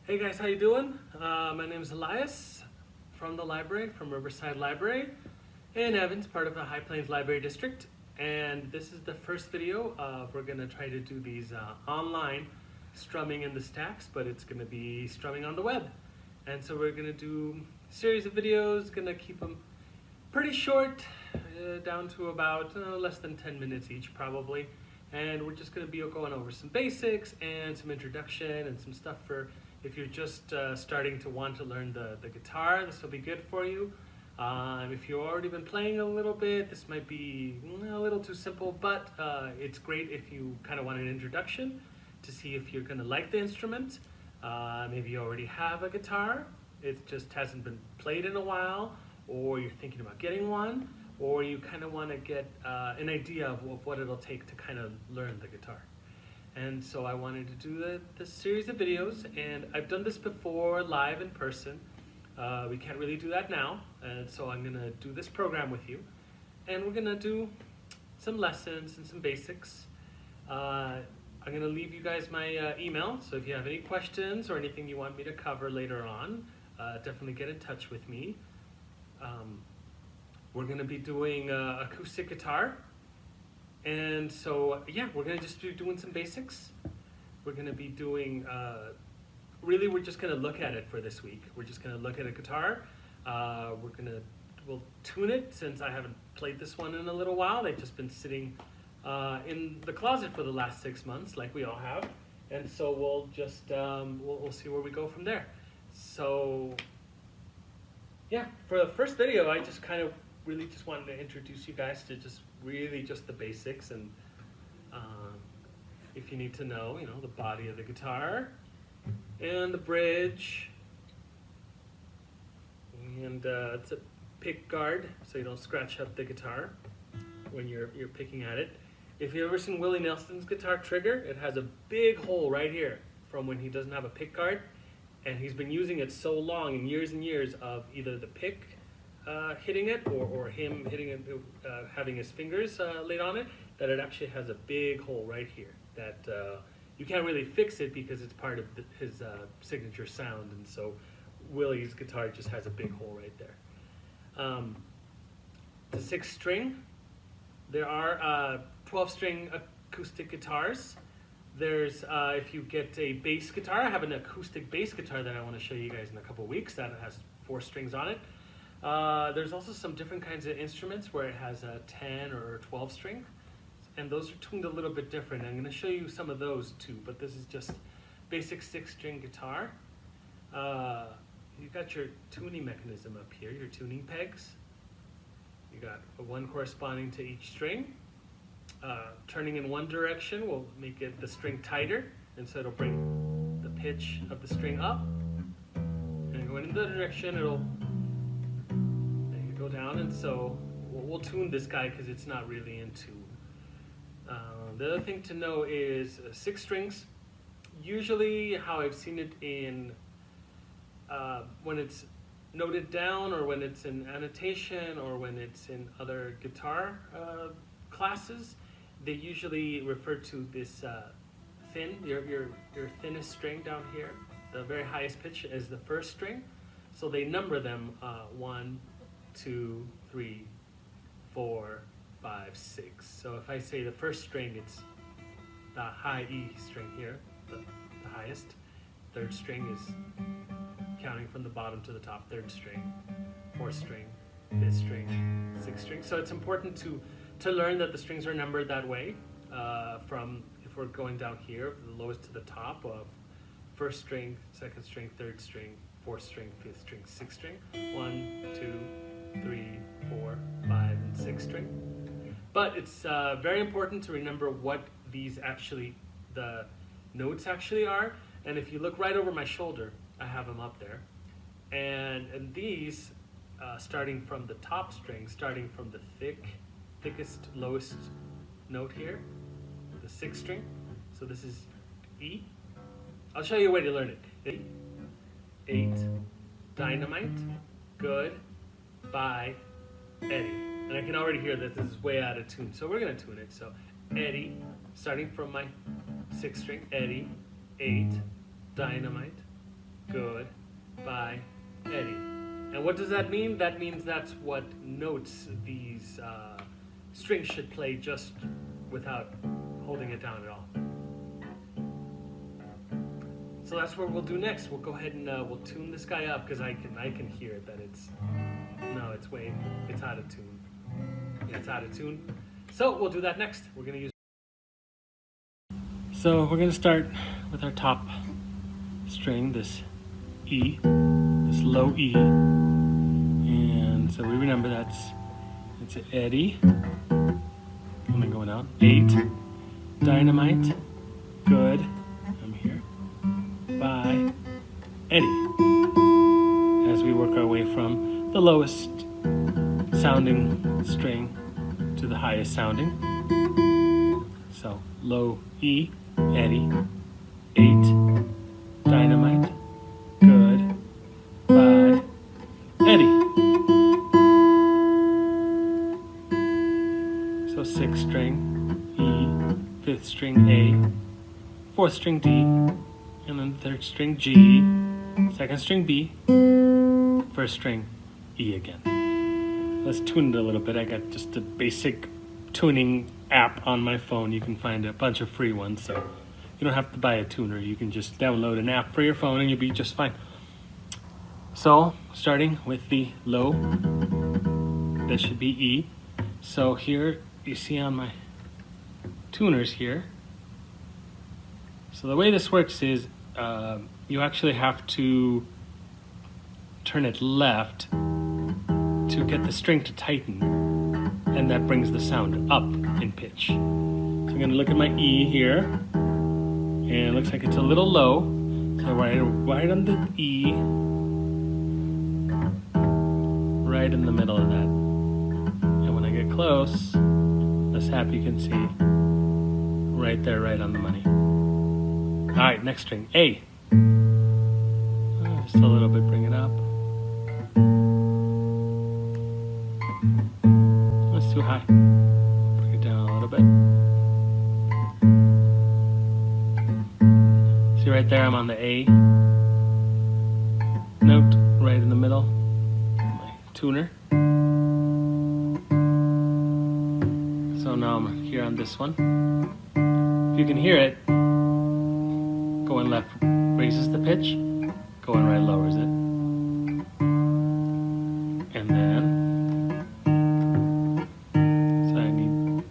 Hey guys, how you doing? My name is Elias from the library, from Riverside Library in Evans, part of the High Plains Library District. And this is the first video. We're going to try to do these online strumming in the stacks, but it's going to be strumming on the web. And so we're going to do a series of videos, going to keep them pretty short, down to about less than 10 minutes each probably. And we're just going to be going over some basics and some introduction and some stuff for if you're just starting to want to learn the guitar. This will be good for you. If you've already been playing a little bit, this might be a little too simple, but it's great if you kind of want an introduction to see if you're going to like the instrument. Maybe you already have a guitar, it just hasn't been played in a while, or you're thinking about getting one, or you kind of want to get an idea of what it'll take to kind of learn the guitar. And so I wanted to do this series of videos, and I've done this before live in person. We can't really do that now, and so I'm gonna do this program with you, and we're gonna do some lessons and some basics. I'm gonna leave you guys my email, so if you have any questions or anything you want me to cover later on, definitely get in touch with me. We're gonna be doing acoustic guitar. And so, yeah, we're going to just be doing some basics. We're going to be doing, really we're just going to look at it for this week. We're just going to look at a guitar. We'll tune it since I haven't played this one in a little while. They've just been sitting in the closet for the last 6 months, like we all have. And so we'll just, we'll see where we go from there. So, yeah, for the first video, I just kind of really just wanted to introduce you guys to just the basics, and if you need to know, the body of the guitar and the bridge, and it's a pick guard so you don't scratch up the guitar when you're picking at it. If you've ever seen Willie Nelson's guitar trigger, it has a big hole right here from when he doesn't have a pick guard, and he's been using it so long, and years of either the pick hitting it or him hitting it, having his fingers laid on it, that it actually has a big hole right here that you can't really fix it because it's part of his signature sound, and so Willie's guitar just has a big hole right there. The 6 string, there are 12-string acoustic guitars. There's, if you get a bass guitar, I have an acoustic bass guitar that I want to show you guys in a couple weeks that has 4 strings on it. There's also some different kinds of instruments where it has a 10 or 12 string, and those are tuned a little bit different. I'm going to show you some of those too, but this is just basic 6-string guitar. You've got your tuning mechanism up here, your tuning pegs. You got one corresponding to each string. Turning in one direction will make the string tighter, and so it'll bring the pitch of the string up. And going in the other direction, it'll go down, and so we'll tune this guy because it's not really in tune. The other thing to know is 6 strings. Usually how I've seen it in when it's noted down, or when it's in annotation, or when it's in other guitar classes, they usually refer to this thin, your thinnest string down here. The very highest pitch is the first string, so they number them 1, 2, 3, 4, 5, 6. So if I say the first string, it's the high E string here, the highest. 3rd string is counting from the bottom to the top, 3rd string, 4th string, 5th string, 6th string. So it's important to learn that the strings are numbered that way. From, if we're going down here, the lowest to the top of 1st string, 2nd string, 3rd string, 4th string, 5th string, 6th string, 1, 2, 3, 4, 5, and 6 string. But it's very important to remember what these actually, the notes actually are. And if you look right over my shoulder, I have them up there. And these, starting from the top string, starting from the thickest, lowest note here, the 6th string. So this is E. I'll show you a way to learn it. 8, dynamite, good, bye, Eddie. And I can already hear that this is way out of tune, so we're going to tune it. So Eddie, starting from my 6th string, Eddie, 8, dynamite, good, bye, Eddie. And what does that mean? That means that's what notes these strings should play just without holding it down at all. So that's what we'll do next. We'll go ahead and we'll tune this guy up because I can hear it that it's out of tune. Yeah, it's out of tune. So we'll do that next. So we're gonna start with our top string, this E, this low E, and so we remember it's an Eddie. And then going out 8, dynamite, good. I'm here. Bye, Eddie. As we work our way from the lowest sounding string to the highest sounding. So low E, Eddie, 8, dynamite, good, bye, Eddie. So 6th string E, 5th string A, 4th string D, and then 3rd string G, 2nd string B, 1st string E again. Let's tune it a little bit. I got just a basic tuning app on my phone. You can find a bunch of free ones, so you don't have to buy a tuner. You can just download an app for your phone and you'll be just fine. So starting with the low, this should be E. So here you see on my tuners here, so the way this works is you actually have to turn it left to get the string to tighten, and that brings the sound up in pitch. So I'm going to look at my E here, and it looks like it's a little low, so right on the E, right in the middle of that. And when I get close, this app you can see right there, right on the money. Alright, next string, A. Just a little bit, bring it up. That's too high. Bring it down a little bit. See right there, I'm on the A note, right in the middle. My tuner. So now I'm here on this one. If you can hear it, going left raises the pitch, going right lowers it. And then, so I need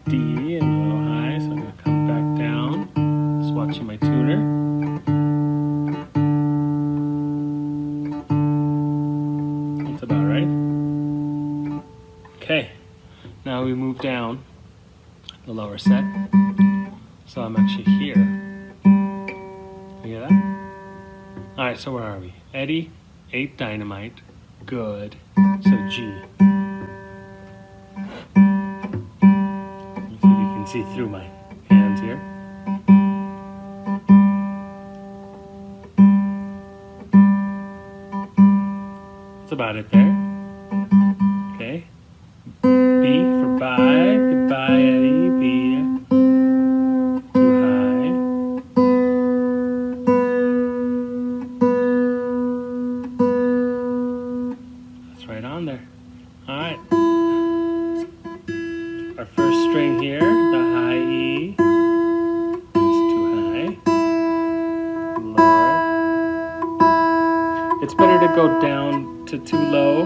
D and a little high, so I'm going to come back down, just watching my tuner. That's about right. Okay, now we move down the lower set. So I'm actually here. You hear that? Alright, so where are we? Eddie, 8 dynamite, good, so G. Let's see if you can see through my hands here. That's about it there. Okay. B for bye, goodbye Eddie, B. Alright, our first string here, the high E, is too high, lower. It's better to go down to too low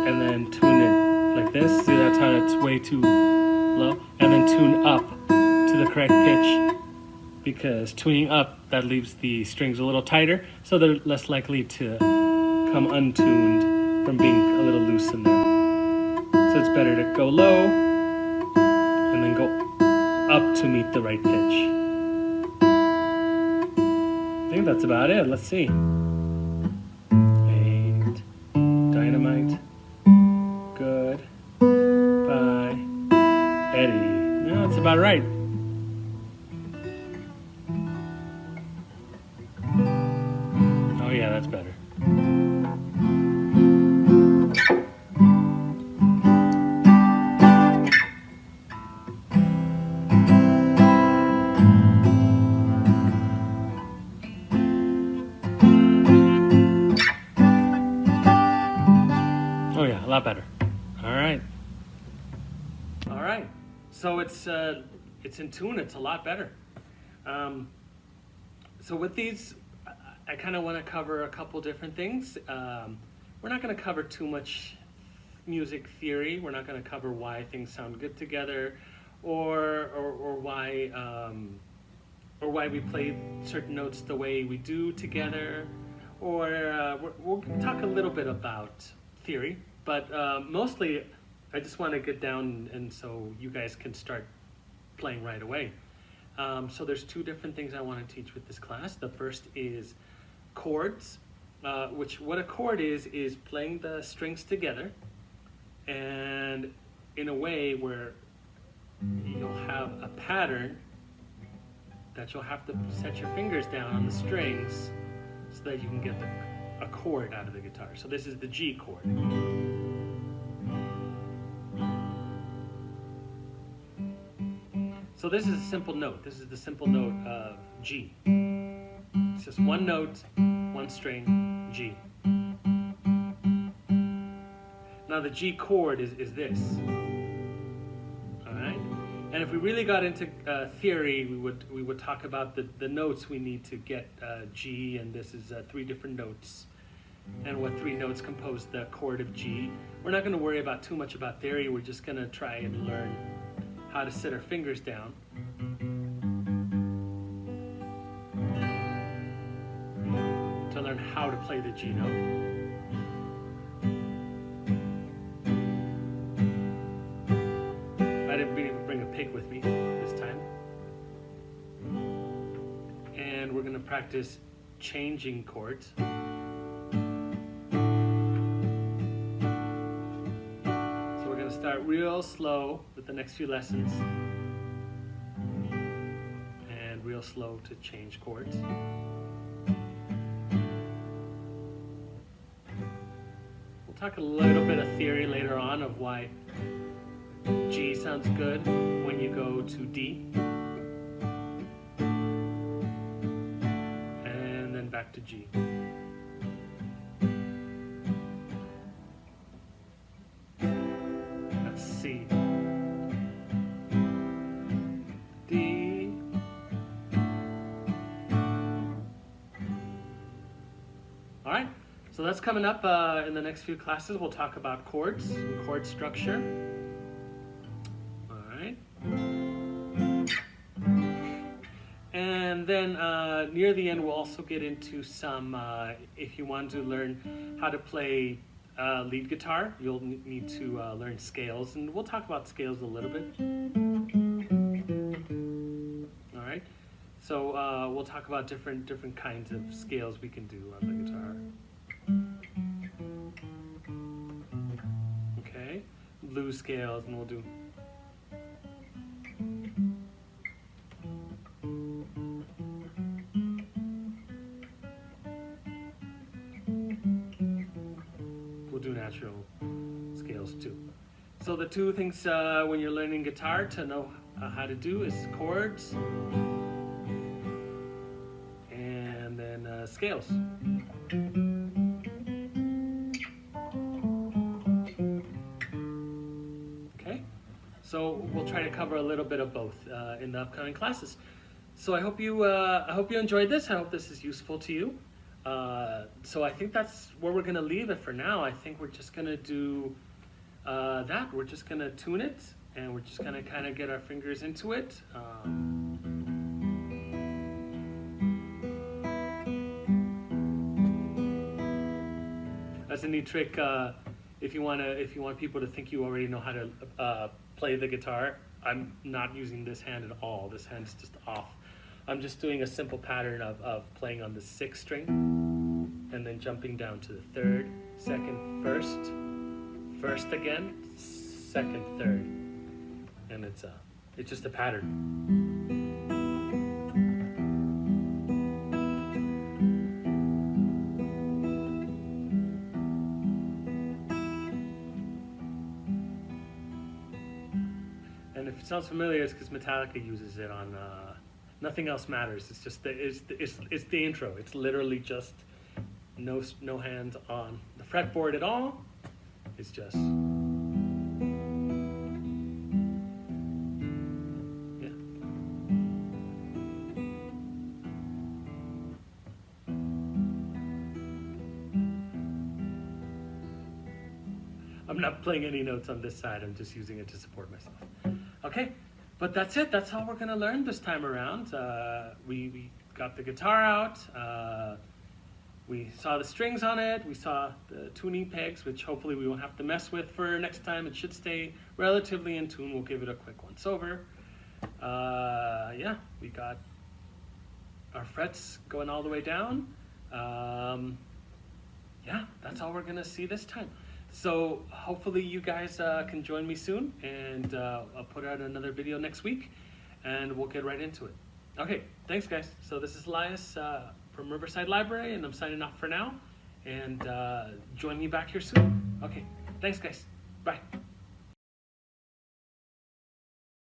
and then tune it like this. See, that's how it's way too low. And then tune up to the correct pitch, because tuning up, that leaves the strings a little tighter, so they're less likely to come untuned from being a little loose in there. So it's better to go low and then go up to meet the right pitch. I think that's about it. Let's see. 8, dynamite, good, bye, Eddie. No, that's about right. Oh yeah, that's better. lot better. All right. All right. So it's in tune. It's a lot better. So with these, I kind of want to cover a couple different things. We're not going to cover too much music theory. We're not going to cover why things sound good together, or why we play certain notes the way we do together, or we'll talk a little bit about theory, but mostly I just want to get down and so you guys can start playing right away. So there's two different things I want to teach with this class. The first is chords, what a chord is playing the strings together, and in a way where you'll have a pattern that you'll have to set your fingers down on the strings so that you can get a chord out of the guitar. So this is the G chord. So this is a simple note. This is the simple note of G. It's just one note, one string, G. Now the G chord is this. All right? And if we really got into theory, we would talk about the notes we need to get G, and this is 3 different notes, and what 3 notes compose the chord of G. We're not going to worry about too much about theory. We're just going to try and learn how to set our fingers down. To learn how to play the G note. I didn't bring a pick with me this time. And we're going to practice changing chords. So we're going to start real slow with the next few lessons. And real slow to change chords. We'll talk a little bit of theory later on of why G sounds good when you go to D. And then back to G. That's C. D. All right, so that's coming up in the next few classes. We'll talk about chords and chord structure. And then near the end, we'll also get into some, if you want to learn how to play lead guitar, you'll need to learn scales. And we'll talk about scales a little bit. All right. So we'll talk about different kinds of scales we can do on the guitar. Okay. Blues scales, and we'll do... natural scales too. So the two things when you're learning guitar to know how to do is chords and then scales. Okay, so we'll try to cover a little bit of both in the upcoming classes. So I hope you enjoyed this. I hope this is useful to you. So I think that's where we're going to leave it for now. I think we're just going to do that. We're just going to tune it, and we're just going to kind of get our fingers into it. That's a neat trick. If you want people to think you already know how to play the guitar, I'm not using this hand at all. This hand's just off. I'm just doing a simple pattern of playing on the 6th string and then jumping down to the 3rd, 2nd, 1st, 1st again, 2nd, 3rd, and it's just a pattern. And if it sounds familiar, it's because Metallica uses it on. Nothing else matters. It's just it's the intro. It's literally just no hands on the fretboard at all. is just, yeah. I'm not playing any notes on this side, I'm just using it to support myself. Okay, but that's it, that's all we're gonna learn this time around. We got the guitar out, we saw the strings on it, we saw the tuning pegs, which hopefully we won't have to mess with for next time. It should stay relatively in tune. We'll give it a quick once over. Yeah, we got our frets going all the way down. Yeah, that's all we're gonna see this time. So hopefully you guys can join me soon, and I'll put out another video next week, and we'll get right into it. Okay, thanks guys. So this is Elias from Riverside Library, and I'm signing off for now, and join me back here soon. Okay, thanks guys, bye.